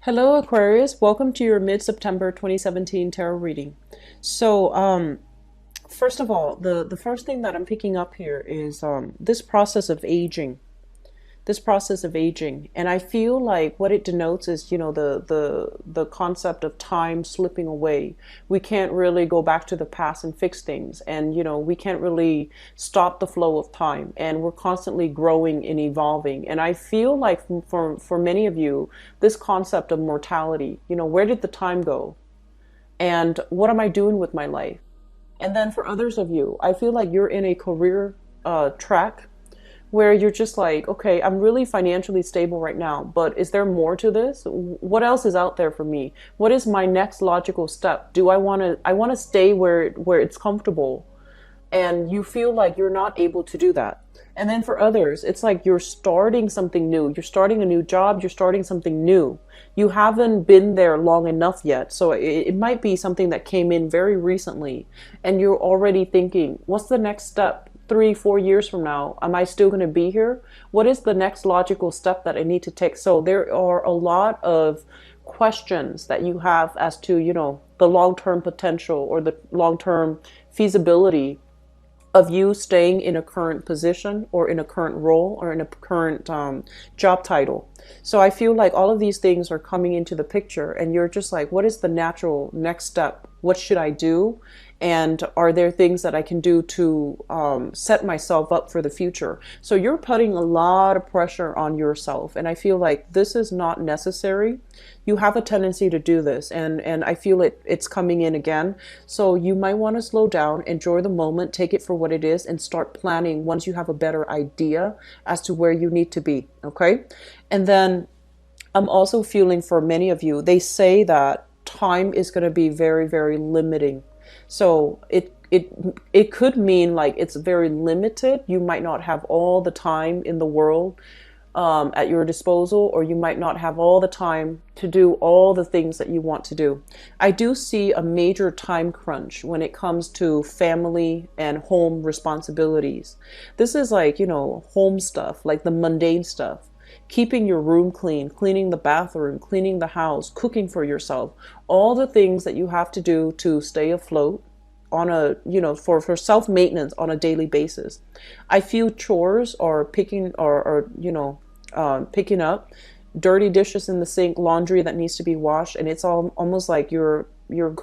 Hello, Aquarius. Welcome to your mid-September 2017 tarot reading. So, first of all, the first thing that I'm picking up here is this process of aging. This process of aging, and I feel like what it denotes is, the concept of time slipping away. We can't really go back to the past and fix things, and we can't really stop the flow of time, and we're constantly growing and evolving. And I feel like for many of you, this concept of mortality, where did the time go, and what am I doing with my life? And then for others of you, I feel like you're in a career track where you're just like, okay, I'm really financially stable right now, but is there more to this? What else is out there for me? What is my next logical step? Do I want to stay where it's comfortable? And you feel like you're not able to do that. And then for others, it's like you're starting something new. You're starting a new job, you're starting something new. You haven't been there long enough yet. So it might be something that came in very recently, and you're already thinking, what's the next step? 3, 4 years from now, am I still going to be here? What is the next logical step that I need to take? So there are a lot of questions that you have as to, the long-term potential or the long-term feasibility of you staying in a current position or in a current role or in a current job title. So I feel like all of these things are coming into the picture, and you're just like, what is the natural next step? What should I do? And are there things that I can do to set myself up for the future? So you're putting a lot of pressure on yourself, and I feel like this is not necessary. You have a tendency to do this, and I feel it's coming in again. So you might want to slow down, enjoy the moment, take it for what it is, and start planning once you have a better idea as to where you need to be, okay? And then I'm also feeling for many of you, they say that time is going to be very, very limiting. So it could mean like it's very limited. You might not have all the time in the world at your disposal, or you might not have all the time to do all the things that you want to do. I do see a major time crunch when it comes to family and home responsibilities. This is like, home stuff, like the mundane stuff. Keeping your room clean, cleaning the bathroom, cleaning the house, cooking for yourself, all the things that you have to do to stay afloat on a, for self-maintenance on a daily basis. I feel chores are picking up dirty dishes in the sink, laundry that needs to be washed, and it's all almost like you're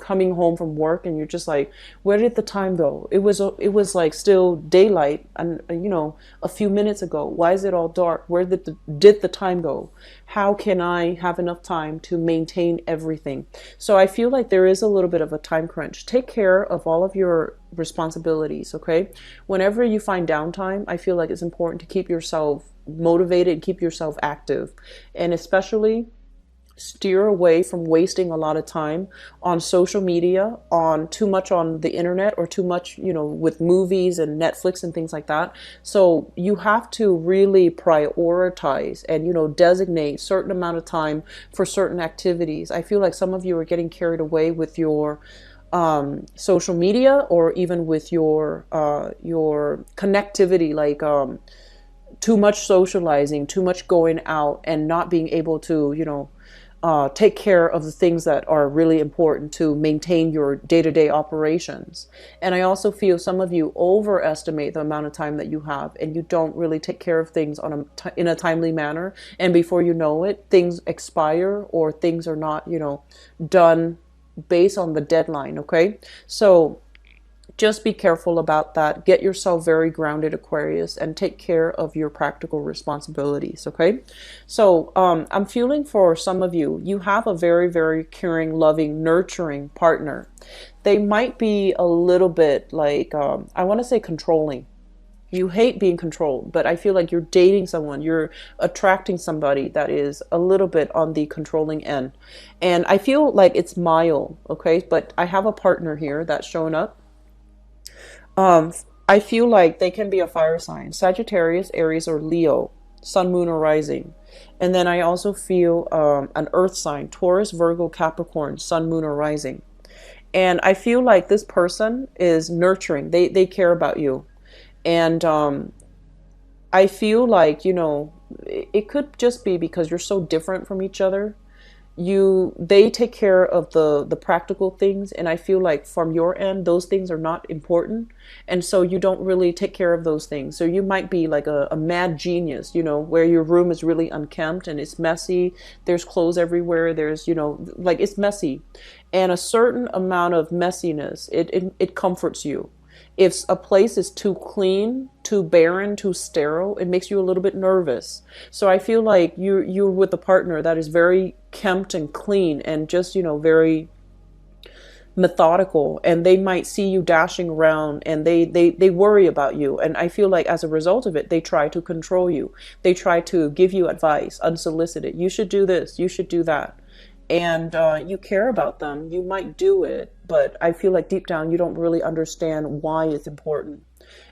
coming home from work and you're just like, where did the time go? It was like still daylight, and a few minutes ago. Why is it all dark? Where did the time go? How can I have enough time to maintain everything? So I feel like there is a little bit of a time crunch. Take care of all of your responsibilities, okay? Whenever you find downtime, I feel like it's important to keep yourself motivated, keep yourself active, and especially steer away from wasting a lot of time on social media, on too much on the internet, or too much, with movies and Netflix and things like that. So you have to really prioritize and, designate certain amount of time for certain activities. I feel like some of you are getting carried away with your social media, or even with your connectivity, like too much socializing, too much going out, and not being able to, take care of the things that are really important to maintain your day-to-day operations. And I also feel some of you overestimate the amount of time that you have, and you don't really take care of things in a timely manner. And before you know it, things expire, or things are not, done based on the deadline. Okay. So just be careful about that. Get yourself very grounded, Aquarius, and take care of your practical responsibilities, okay? So I'm feeling for some of you, you have a very, very caring, loving, nurturing partner. They might be a little bit like, I want to say controlling. You hate being controlled, but I feel like you're dating someone, you're attracting somebody that is a little bit on the controlling end. And I feel like it's mild, okay? But I have a partner here that's showing up. Um, I feel like they can be a fire sign, Sagittarius, Aries, or Leo, Sun, Moon, or Rising. And then I also feel an earth sign, Taurus, Virgo, Capricorn, Sun, Moon, or Rising. And I feel like this person is nurturing. They care about you. And I feel like, it could just be because you're so different from each other. they take care of the practical things, and I feel like from your end those things are not important, and so you don't really take care of those things. So you might be like a mad genius, where your room is really unkempt and it's messy, there's clothes everywhere, there's, like, it's messy, and a certain amount of messiness, it comforts you. If a place is too clean, too barren, too sterile, it makes you a little bit nervous. So I feel like you're with a partner that is very kempt and clean and just, very methodical, and they might see you dashing around, and they worry about you, and I feel like as a result of it they try to control you. They try to give you advice unsolicited. You should do this, you should do that, and you care about them, you might do it, but I feel like deep down you don't really understand why it's important.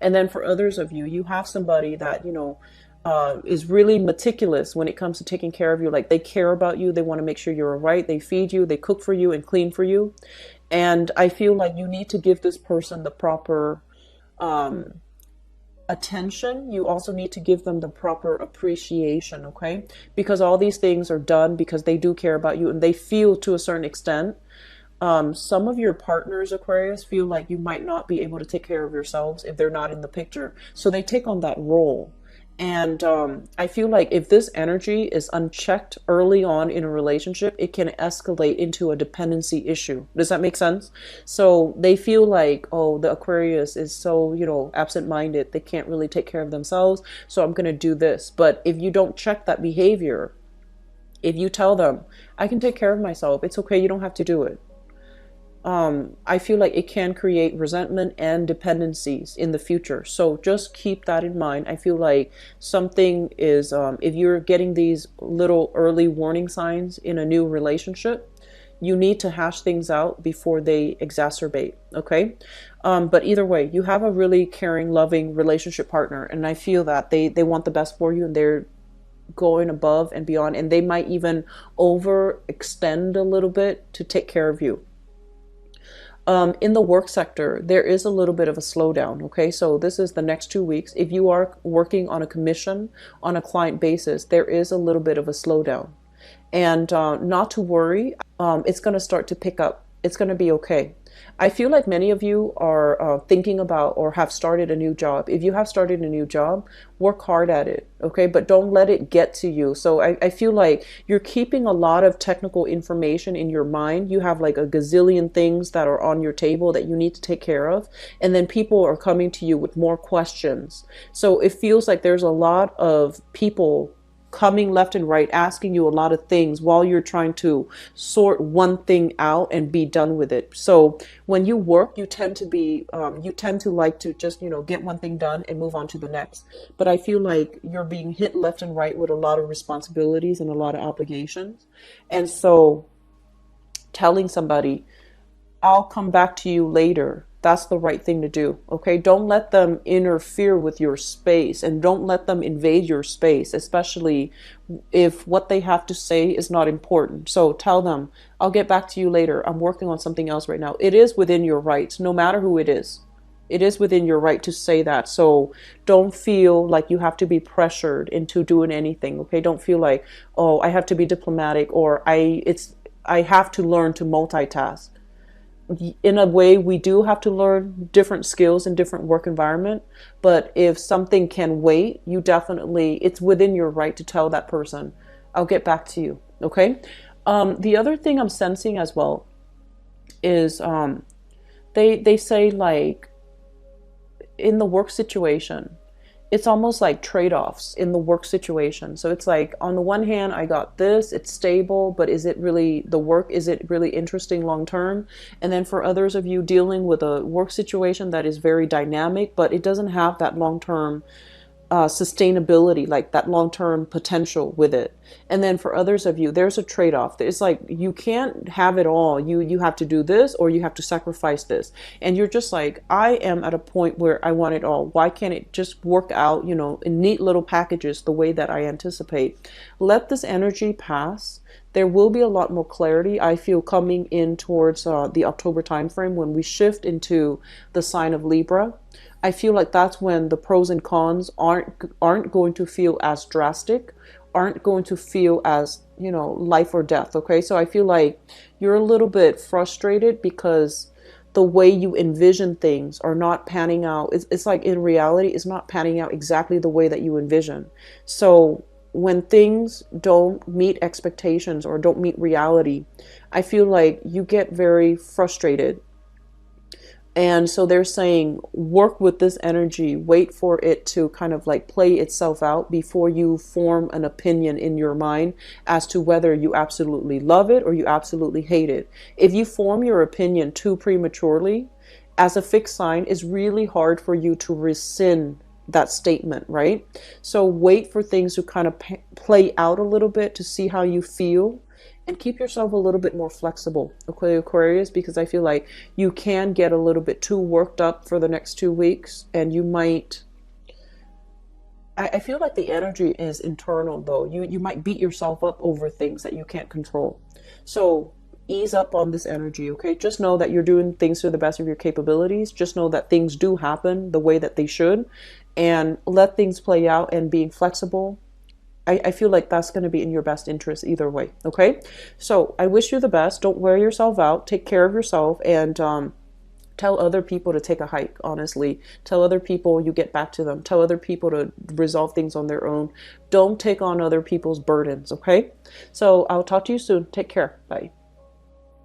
And then for others of you, you have somebody that, is really meticulous when it comes to taking care of you. Like, they care about you, they want to make sure you're all right, they feed you, they cook for you and clean for you. And I feel like you need to give this person the proper attention. You also need to give them the proper appreciation, okay? Because all these things are done because they do care about you, and they feel to a certain extent. Some of your partners, Aquarius, feel like you might not be able to take care of yourselves if they're not in the picture. So they take on that role. And I feel like if this energy is unchecked early on in a relationship, it can escalate into a dependency issue. Does that make sense? So they feel like, oh, the Aquarius is so, absent-minded. They can't really take care of themselves. So I'm going to do this. But if you don't check that behavior, if you tell them, I can take care of myself, it's okay, you don't have to do it. I feel like it can create resentment and dependencies in the future. So just keep that in mind. I feel like something is, if you're getting these little early warning signs in a new relationship, you need to hash things out before they exacerbate, okay? But either way, you have a really caring, loving relationship partner, and I feel that they want the best for you, and they're going above and beyond, and they might even overextend a little bit to take care of you. In the work sector, there is a little bit of a slowdown, okay? So this is the next 2 weeks. If you are working on a commission, on a client basis, there is a little bit of a slowdown. And not to worry, it's going to start to pick up. It's going to be okay. I feel like many of you are thinking about or have started a new job. If you have started a new job, work hard at it, okay? But don't let it get to you. So I feel like you're keeping a lot of technical information in your mind. You have like a gazillion things that are on your table that you need to take care of. And then people are coming to you with more questions. So it feels like there's a lot of people coming left and right, asking you a lot of things while you're trying to sort one thing out and be done with it. So when you work, you tend to like to just, get one thing done and move on to the next. But I feel like you're being hit left and right with a lot of responsibilities and a lot of obligations. And so telling somebody, I'll come back to you later, that's the right thing to do, okay? Don't let them interfere with your space, and don't let them invade your space, especially if what they have to say is not important. So tell them, I'll get back to you later. I'm working on something else right now. It is within your rights, no matter who it is. It is within your right to say that. So don't feel like you have to be pressured into doing anything, okay? Don't feel like, oh, I have to be diplomatic, or I have to learn to multitask. In a way, we do have to learn different skills in different work environment, but if something can wait, it's within your right to tell that person, I'll get back to you, okay? The other thing I'm sensing as well is they say, like, in the work situation, it's almost like trade-offs in the work situation. So it's like, on the one hand, I got this, it's stable, but is it really interesting long term? And then for others of you dealing with a work situation that is very dynamic, but it doesn't have that long-term sustainability, like that long-term potential with it. And then for others of you, there's a trade-off. It's like, you can't have it all. You have to do this, or you have to sacrifice this. And you're just like, I am at a point where I want it all. Why can't it just work out, in neat little packages the way that I anticipate? Let this energy pass. There will be a lot more clarity, I feel, coming in towards the October timeframe, when we shift into the sign of Libra. I feel like that's when the pros and cons aren't going to feel as drastic, aren't going to feel as, life or death. Okay, so I feel like you're a little bit frustrated because the way you envision things are not panning out. It's like in reality, it's not panning out exactly the way that you envision. So when things don't meet expectations or don't meet reality, I feel like you get very frustrated. And so they're saying work with this energy, wait for it to kind of like play itself out before you form an opinion in your mind as to whether you absolutely love it or you absolutely hate it. If you form your opinion too prematurely, as a fixed sign, it's really hard for you to rescind that statement, right? So wait for things to kind of play out a little bit to see how you feel, and keep yourself a little bit more flexible, okay, Aquarius, because I feel like you can get a little bit too worked up for the next 2 weeks, and you might. I feel like the energy is internal though. You might beat yourself up over things that you can't control. So ease up on this energy, okay? Just know that you're doing things to the best of your capabilities. Just know that things do happen the way that they should, and let things play out, and being flexible, I feel like that's going to be in your best interest either way. Okay. So I wish you the best. Don't wear yourself out. Take care of yourself, and tell other people to take a hike. Honestly, tell other people you get back to them. Tell other people to resolve things on their own. Don't take on other people's burdens. Okay. So I'll talk to you soon. Take care. Bye.